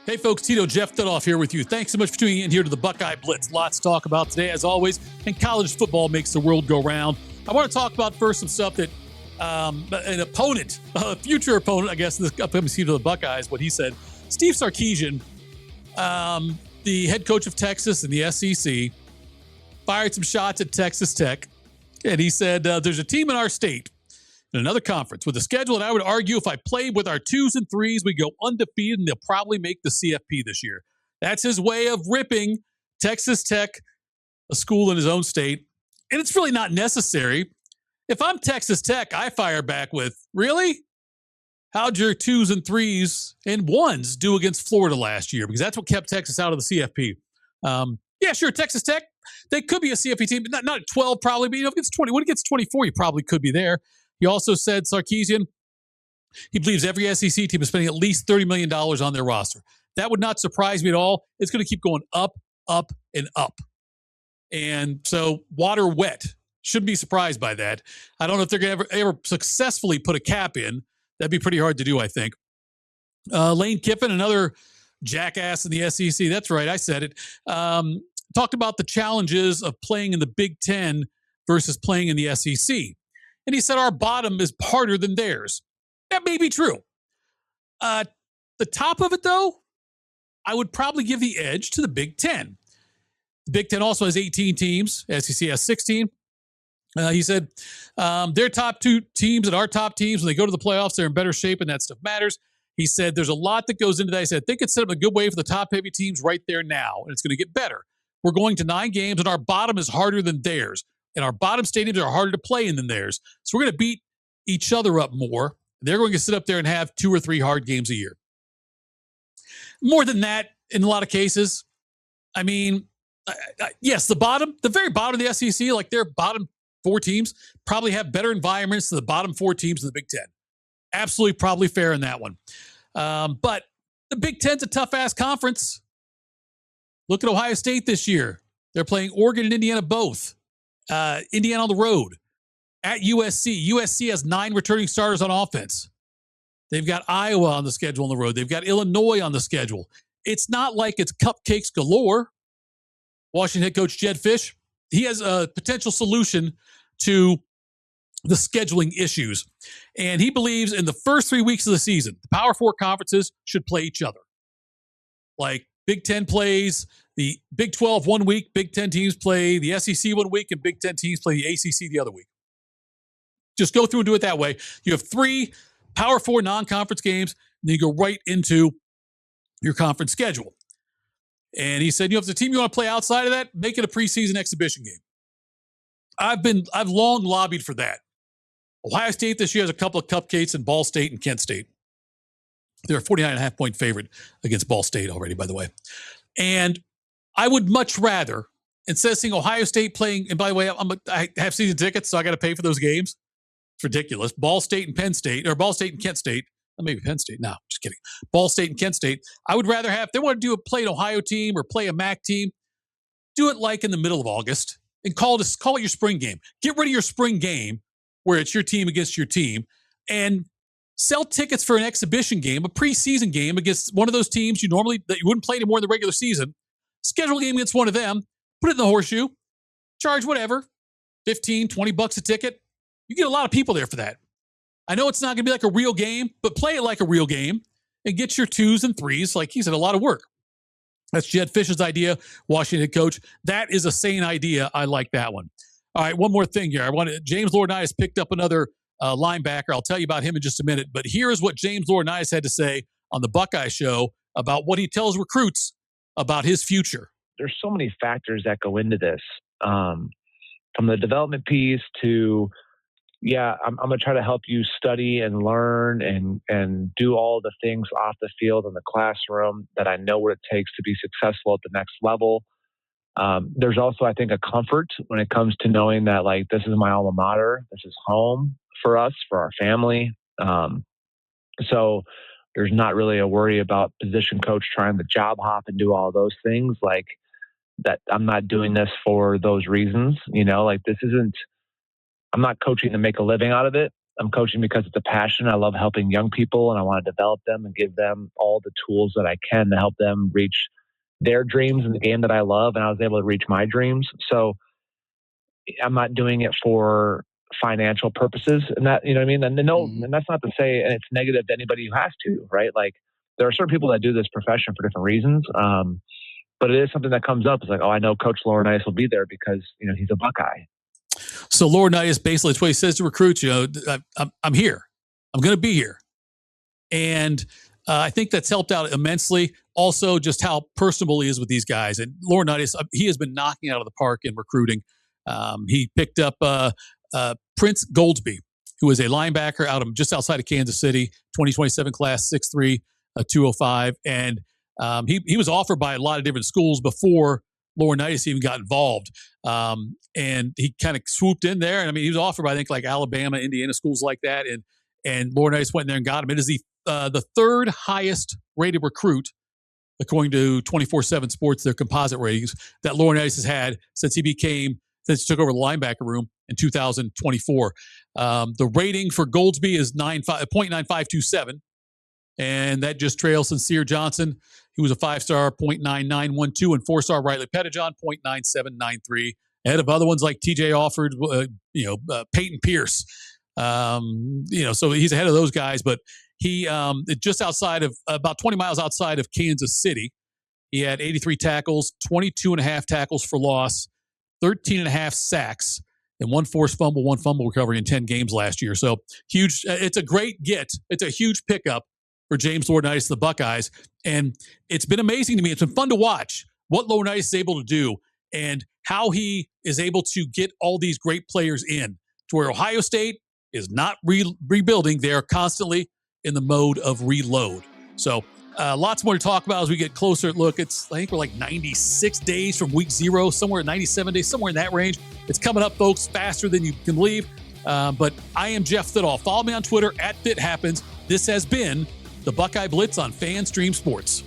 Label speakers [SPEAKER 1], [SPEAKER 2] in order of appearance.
[SPEAKER 1] Hey folks, Tito, Jeff Thitoff here with you. Thanks so much for tuning in here to the Buckeye Blitz. Lots to talk about today, as always, and college football makes the world go round. I want to talk about first some stuff that an opponent, a future opponent, I guess, in this upcoming season of the Buckeyes, what he said. Steve Sarkisian, the head coach of Texas and the SEC, fired some shots at Texas Tech, and he said, there's a team in our state in another conference with a schedule, and I would argue if I played with our 2s and 3s, we go undefeated, and they'll probably make the CFP this year. That's his way of ripping Texas Tech, a school in his own state, and it's really not necessary. If I'm Texas Tech, I fire back with, really? How'd your 2s and 3s and 1s do against Florida last year? Because that's what kept Texas out of the CFP. Yeah, sure, Texas Tech, they could be a CFP team, but not at 12 probably, but if it gets 20, when it gets 24, you probably could be there. He also said, Sarkisian, he believes every SEC team is spending at least $30 million on their roster. That would not surprise me at all. It's going to keep going up, up, and up. And so water wet. Shouldn't be surprised by that. I don't know if they're going to ever successfully put a cap in. That'd be pretty hard to do, I think. Lane Kiffin, another jackass in the SEC. That's right, I said it. Talked about the challenges of playing in the Big Ten versus playing in the SEC. And he said our bottom is harder than theirs. That may be true. The top of it, though, I would probably give the edge to the Big Ten. The Big Ten also has 18 teams. SEC has 16. He said their top 2 teams and our top teams, when they go to the playoffs, they're in better shape, and that stuff matters. He said there's a lot that goes into that. He said, I think it's set up a good way for the top-heavy teams right there now, and it's going to get better. We're going to 9 games, and our bottom is harder than theirs. And our bottom stadiums are harder to play in than theirs. So we're going to beat each other up more. They're going to sit up there and have 2 or 3 hard games a year. More than that, in a lot of cases. I mean, yes, the very bottom of the SEC, like their bottom 4 teams, probably have better environments than the bottom 4 teams in the Big Ten. Absolutely probably fair in that one. But the Big Ten's a tough-ass conference. Look at Ohio State this year. They're playing Oregon and Indiana both. Indiana on the road at USC. USC has 9 returning starters on offense. They've got Iowa on the schedule on the road. They've got Illinois on the schedule. It's not like it's cupcakes galore. Washington head coach Jedd Fisch, he has a potential solution to the scheduling issues. And he believes in the first 3 weeks of the season, the Power 4 conferences should play each other. Like Big Ten plays the Big 12 one week, Big Ten teams play the SEC one week, and Big Ten teams play the ACC the other week. Just go through and do it that way. You have 3 Power 4 non-conference games, and then you go right into your conference schedule. And he said, if the team you want to play outside of that, make it a preseason exhibition game. I've long lobbied for that. Ohio State this year has a couple of cupcakes in Ball State and Kent State. They're a 49.5-point favorite against Ball State already, by the way. And I would much rather, instead of seeing Ohio State playing, and by the way, I have season tickets, so I got to pay for those games. It's ridiculous. Ball State and Penn State, or Ball State and Kent State. Maybe Penn State. No, just kidding. Ball State and Kent State. I would rather have, if they want to play an Ohio team or play a MAC team, do it like in the middle of August and call it your spring game. Get rid of your spring game where it's your team against your team and sell tickets for an exhibition game, a preseason game against one of those teams that you wouldn't play anymore in the regular season. Schedule a game against one of them, put it in the horseshoe, charge whatever, $15, $20 a ticket. You get a lot of people there for that. I know it's not going to be like a real game, but play it like a real game and get your 2s and 3s. Like he said, a lot of work. That's Jedd Fisch's idea, Washington head coach. That is a sane idea. I like that one. All right, one more thing here. James Laurinaitis picked up another linebacker. I'll tell you about him in just a minute. But here is what James Laurinaitis had to say on the Buckeye Show about what he tells recruits about his future.
[SPEAKER 2] There's so many factors that go into this, from the development piece to, I'm going to try to help you study and learn and do all the things off the field in the classroom that I know what it takes to be successful at the next level. There's also, I think, a comfort when it comes to knowing that, like, this is my alma mater. This is home for us, for our family. So there's not really a worry about position coach trying to job hop and do all those things. Like, that I'm not doing this for those reasons, like this isn't, I'm not coaching to make a living out of it. I'm coaching because it's a passion. I love helping young people, and I want to develop them and give them all the tools that I can to help them reach their dreams in the game that I love. And I was able to reach my dreams. So I'm not doing it for financial purposes, and that, you know what I mean? And and that's not to say and it's negative to anybody who has to, right? Like, there are certain people that do this profession for different reasons. But it is something that comes up. It's like, oh, I know Coach Laurinaitis will be there because, he's a Buckeye.
[SPEAKER 1] So Laurinaitis, basically, that's what he says to recruits, I'm here. I'm going to be here. And I think that's helped out immensely. Also, just how personable he is with these guys. And Laurinaitis, he has been knocking out of the park in recruiting. He picked up Prince Goldsby, who is a linebacker out of just outside of Kansas City, 2027 class, 6'3", 205. And he was offered by a lot of different schools before Laurinaitis even got involved. And he kind of swooped in there. And I mean, he was offered by, I think, like Alabama, Indiana, schools like that. And Laurinaitis went in there and got him. It is the third highest rated recruit, according to 24/7 Sports, their composite ratings, that Laurinaitis has had since he took over the linebacker room in 2024. The rating for Goldsby is 0.9527. And that just trails Sincere Johnson, who was a 5-star, 0.9912, and 4-star Riley Pettijohn, 0.9793. Ahead of other ones like TJ Offord, Peyton Pierce. So he's ahead of those guys, but he just outside of about 20 miles outside of Kansas City. He had 83 tackles, 22.5 tackles for loss, 13.5 sacks, and 1 forced fumble, 1 fumble recovery in 10 games last year. So huge. It's a great get. It's a huge pickup for James Laurinaitis, the Buckeyes. And it's been amazing to me. It's been fun to watch what Laurinaitis is able to do and how he is able to get all these great players in to where Ohio State is not rebuilding. They are constantly in the mode of reload. So lots more to talk about as we get closer. Look, I think we're like 96 days from week 0, somewhere 97 days, somewhere in that range. It's coming up, folks, faster than you can believe. But I am Jeff Thitoff. Follow me on Twitter @FitHappens. This has been the Buckeye Blitz on FanStream Sports.